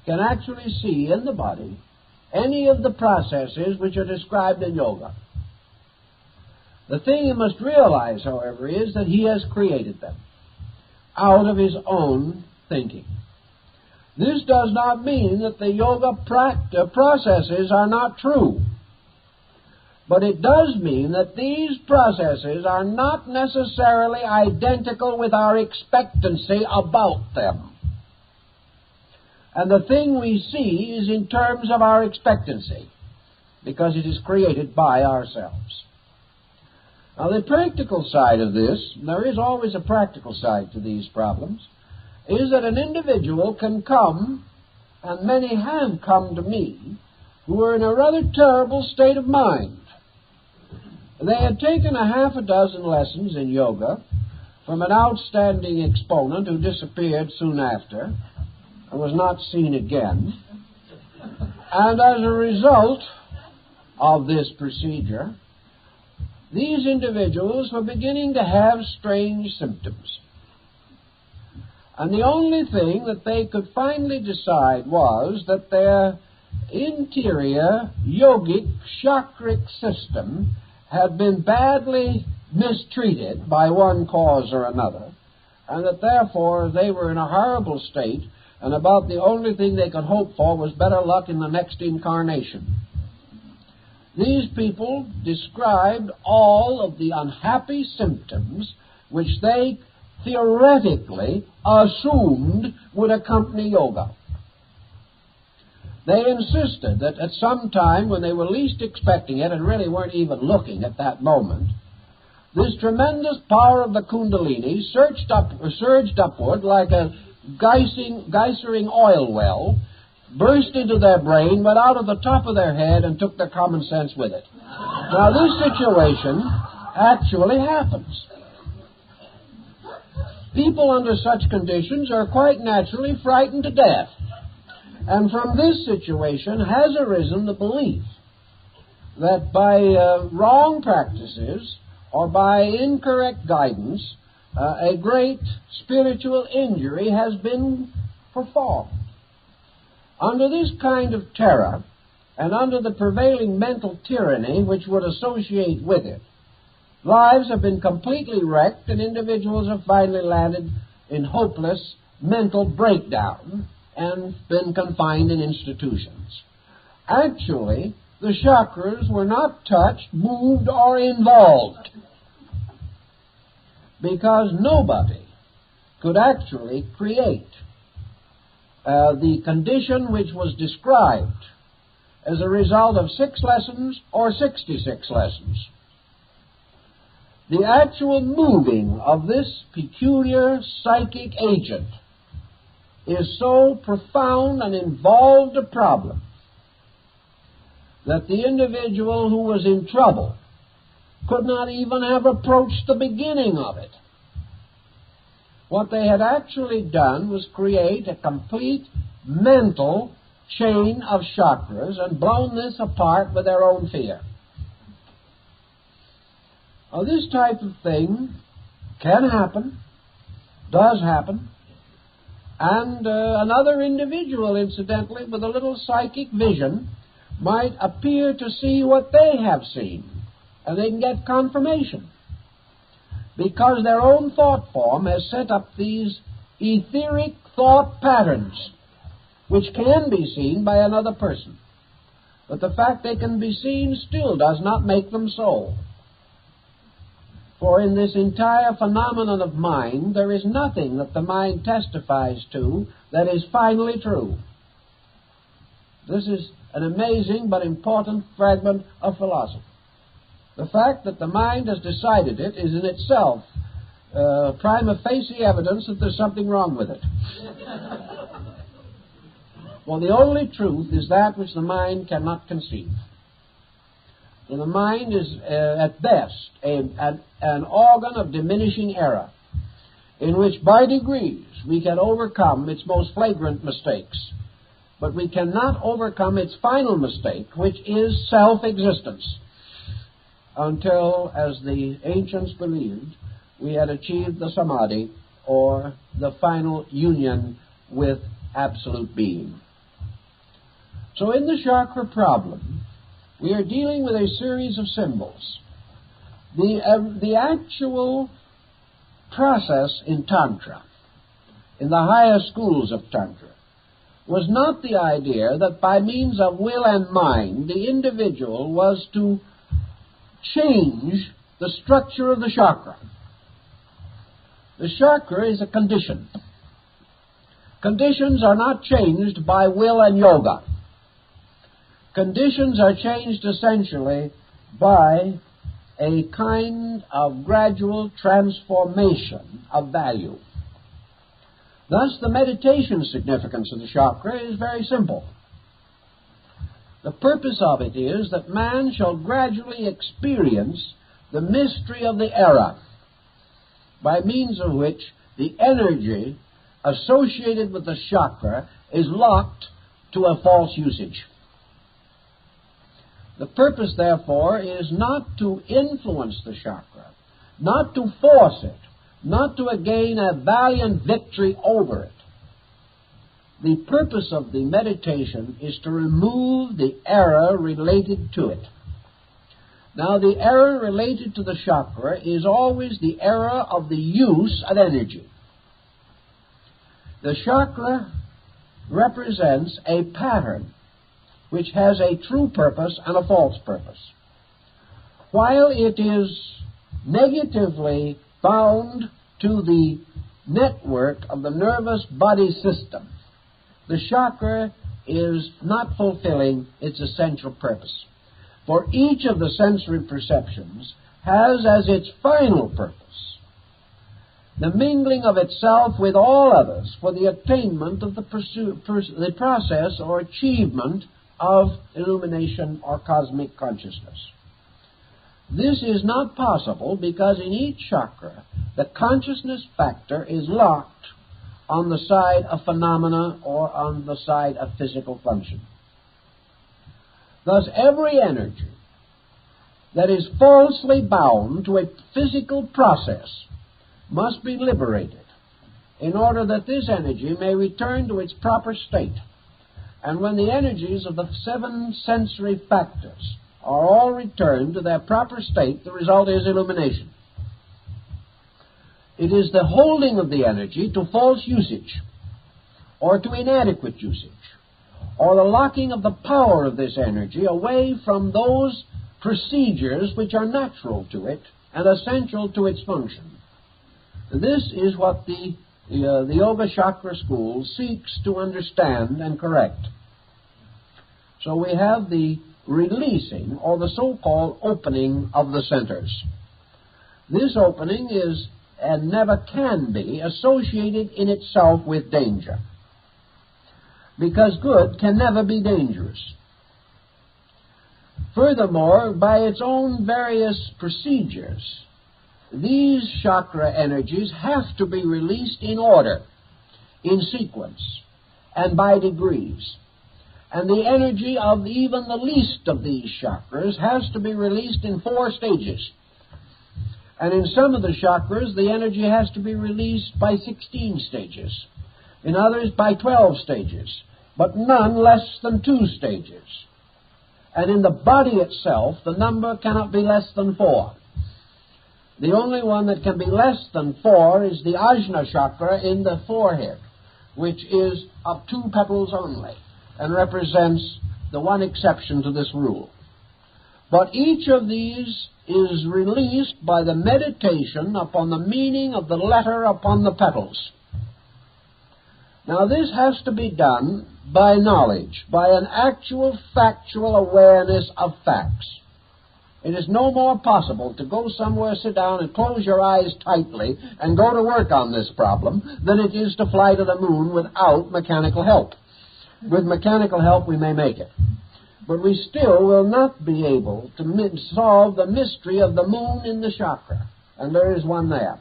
can actually see in the body any of the processes which are described in yoga. The thing you must realize, however, is that he has created them out of his own thinking. This does not mean that the yoga processes are not true, but it does mean that these processes are not necessarily identical with our expectancy about them. And the thing we see is in terms of our expectancy, because it is created by ourselves. Now, the practical side of this, there is always a practical side to these problems, is that an individual can come, and many have come to me, who are in a rather terrible state of mind. They had taken a half a dozen lessons in yoga from an outstanding exponent who disappeared soon after and was not seen again. And as a result of this procedure, these individuals were beginning to have strange symptoms. And the only thing that they could finally decide was that their interior yogic chakric system had been badly mistreated by one cause or another, and that therefore they were in a horrible state, and about the only thing they could hope for was better luck in the next incarnation. These people described all of the unhappy symptoms which they theoretically assumed would accompany yoga. They insisted that at some time when they were least expecting it and really weren't even looking at that moment, this tremendous power of the Kundalini surged upward like a geysering oil well, burst into their brain, went out of the top of their head, and took their common sense with it. Now, this situation actually happens. People under such conditions are quite naturally frightened to death. And from this situation has arisen the belief that by wrong practices or by incorrect guidance, a great spiritual injury has been performed. Under this kind of terror, and under the prevailing mental tyranny which would associate with it, lives have been completely wrecked, and individuals have finally landed in hopeless mental breakdown and been confined in institutions. Actually, the chakras were not touched, moved, or involved, because nobody could actually create the condition which was described as a result of 6 lessons or 66 lessons. The actual moving of this peculiar psychic agent is so profound and involved a problem that the individual who was in trouble could not even have approached the beginning of it. What they had actually done was create a complete mental chain of chakras and blown this apart with their own fear. Now, this type of thing can happen, does happen, and another individual, incidentally, with a little psychic vision, might appear to see what they have seen, and they can get confirmation, because their own thought form has set up these etheric thought patterns, which can be seen by another person. But the fact they can be seen still does not make them so. For in this entire phenomenon of mind, there is nothing that the mind testifies to that is finally true. This is an amazing but important fragment of philosophy. The fact that the mind has decided it is in itself prima facie evidence that there's something wrong with it. Well, the only truth is that which the mind cannot conceive. And the mind is, at best, an organ of diminishing error, in which by degrees we can overcome its most flagrant mistakes, but we cannot overcome its final mistake, which is self-existence, until, as the ancients believed, we had achieved the samadhi, or the final union with absolute being. So in the chakra problem, we are dealing with a series of symbols. The actual process in Tantra, in the higher schools of Tantra, was not the idea that by means of will and mind, the individual was to change the structure of the chakra. The chakra is a condition. Conditions are not changed by will and yoga. Conditions are changed essentially by a kind of gradual transformation of value. Thus, the meditation significance of the chakra is very simple. The purpose of it is that man shall gradually experience the mystery of the era, by means of which the energy associated with the chakra is locked to a false usage. The purpose, therefore, is not to influence the chakra, not to force it, not to gain a valiant victory over it. The purpose of the meditation is to remove the error related to it. Now, the error related to the chakra is always the error of the use of energy. The chakra represents a pattern which has a true purpose and a false purpose. While it is negatively bound to the network of the nervous body system, the chakra is not fulfilling its essential purpose. For each of the sensory perceptions has as its final purpose the mingling of itself with all others for the attainment of the process or achievement of illumination or cosmic consciousness. This is not possible because in each chakra the consciousness factor is locked on the side of phenomena or on the side of physical function. Thus, every energy that is falsely bound to a physical process must be liberated in order that this energy may return to its proper state. And when the energies of the 7 sensory factors are all returned to their proper state, the result is illumination. It is the holding of the energy to false usage or to inadequate usage, or the locking of the power of this energy away from those procedures which are natural to it and essential to its function. This is what the Yoga Chakra School seeks to understand and correct. So we have the releasing, or the so-called opening of the centers. This opening is, and never can be, associated in itself with danger, because good can never be dangerous. Furthermore, by its own various procedures, these chakra energies have to be released in order, in sequence, and by degrees. And the energy of even the least of these chakras has to be released in 4 stages. And in some of the chakras, the energy has to be released by 16 stages. In others, by 12 stages, but none less than 2 stages. And in the body itself, the number cannot be less than 4. The only one that can be less than 4 is the Ajna chakra in the forehead, which is of 2 petals only, and represents the one exception to this rule. But each of these is released by the meditation upon the meaning of the letter upon the petals. Now, this has to be done by knowledge, by an actual factual awareness of facts. It is no more possible to go somewhere, sit down, and close your eyes tightly and go to work on this problem than it is to fly to the moon without mechanical help. With mechanical help, we may make it. But we still will not be able to solve the mystery of the moon in the chakra. And there is one there.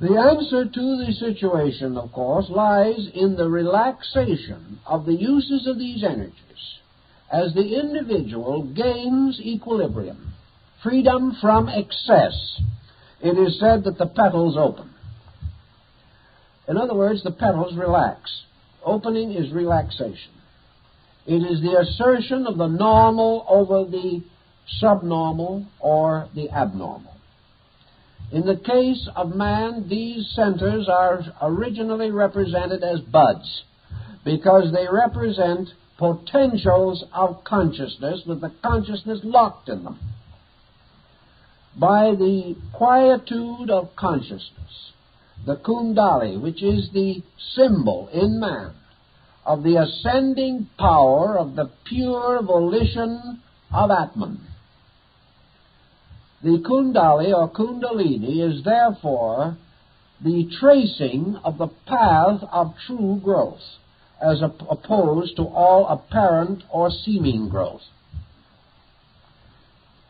The answer to the situation, of course, lies in the relaxation of the uses of these energies as the individual gains equilibrium, freedom from excess. It is said that the petals open. In other words, the petals relax. Opening is relaxation. It is the assertion of the normal over the subnormal or the abnormal. In the case of man, these centers are originally represented as buds because they represent potentials of consciousness with the consciousness locked in them. By the quietude of consciousness, the Kundalini, which is the symbol in man of the ascending power of the pure volition of Atman. The Kundalini or Kundalini is therefore the tracing of the path of true growth, as opposed to all apparent or seeming growth.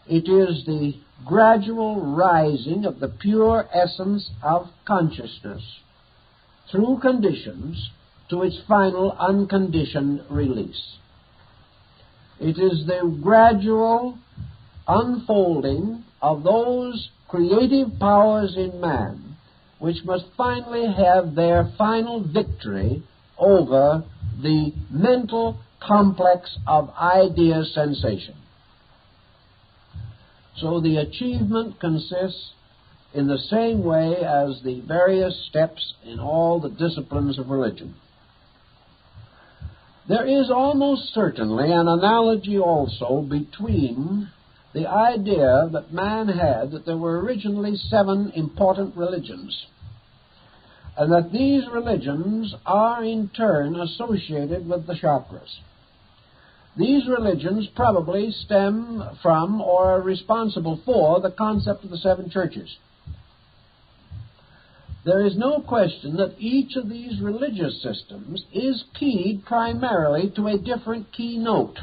It is the gradual rising of the pure essence of consciousness through conditions to its final unconditioned release. It is the gradual unfolding of those creative powers in man which must finally have their final victory over the mental complex of idea sensation. So the achievement consists in the same way as the various steps in all the disciplines of religion. There is almost certainly an analogy also between the idea that man had that there were originally 7 important religions, and that these religions are in turn associated with the chakras. These religions probably stem from or are responsible for the concept of the 7 churches. There is no question that each of these religious systems is keyed primarily to a different key note,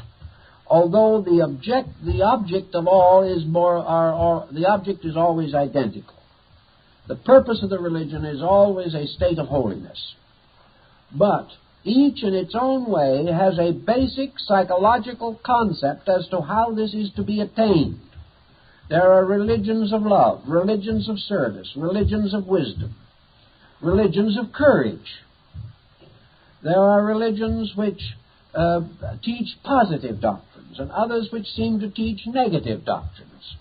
although the object of all is the object is always identical. The purpose of the religion is always a state of holiness. But each in its own way has a basic psychological concept as to how this is to be attained. There are religions of love, religions of service, religions of wisdom, religions of courage. There are religions which teach positive doctrines and others which seem to teach negative doctrines.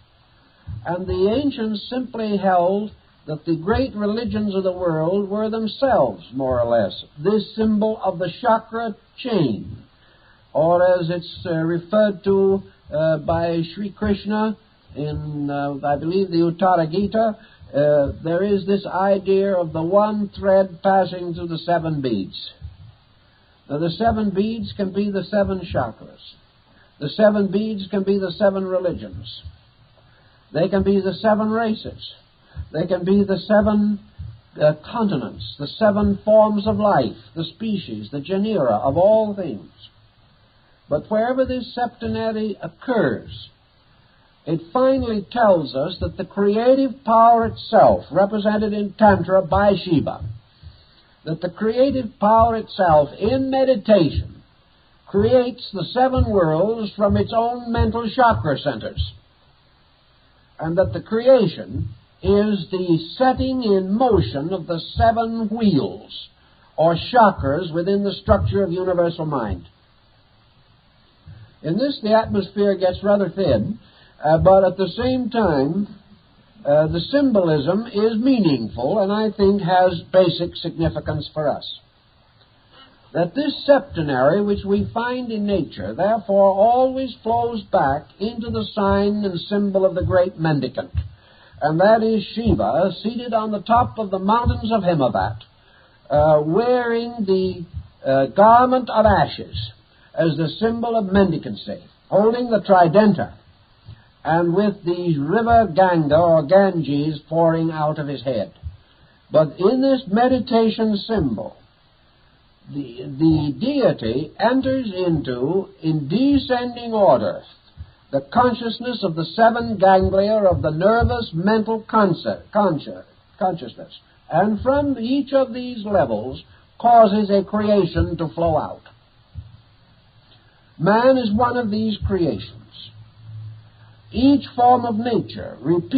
And the ancients simply held that the great religions of the world were themselves, more or less, this symbol of the chakra chain, or as it's referred to by Sri Krishna in, I believe, the Uttara Gita, there is this idea of the one thread passing through the 7 beads. Now, the 7 beads can be the 7 chakras. The 7 beads can be the 7 religions. They can be the 7 races. They can be the 7 continents, the 7 forms of life, the species, the genera of all things. But wherever this septenary occurs, it finally tells us that the creative power itself, represented in Tantra by Shiva, that the creative power itself in meditation creates the 7 worlds from its own mental chakra centers, and that the creation is the setting in motion of the 7 wheels or chakras within the structure of universal mind. In this, the atmosphere gets rather thin, but at the same time, the symbolism is meaningful and I think has basic significance for us. That this septenary, which we find in nature, therefore always flows back into the sign and symbol of the great mendicant, and that is Shiva, seated on the top of the mountains of Himavat, wearing the garment of ashes as the symbol of mendicancy, holding the tridenta, and with the river Ganga or Ganges pouring out of his head. But in this meditation symbol, the deity enters into, in descending order, the consciousness of the 7 ganglia of the nervous mental consciousness, and from each of these levels causes a creation to flow out. Man is one of these creations. Each form of nature repeats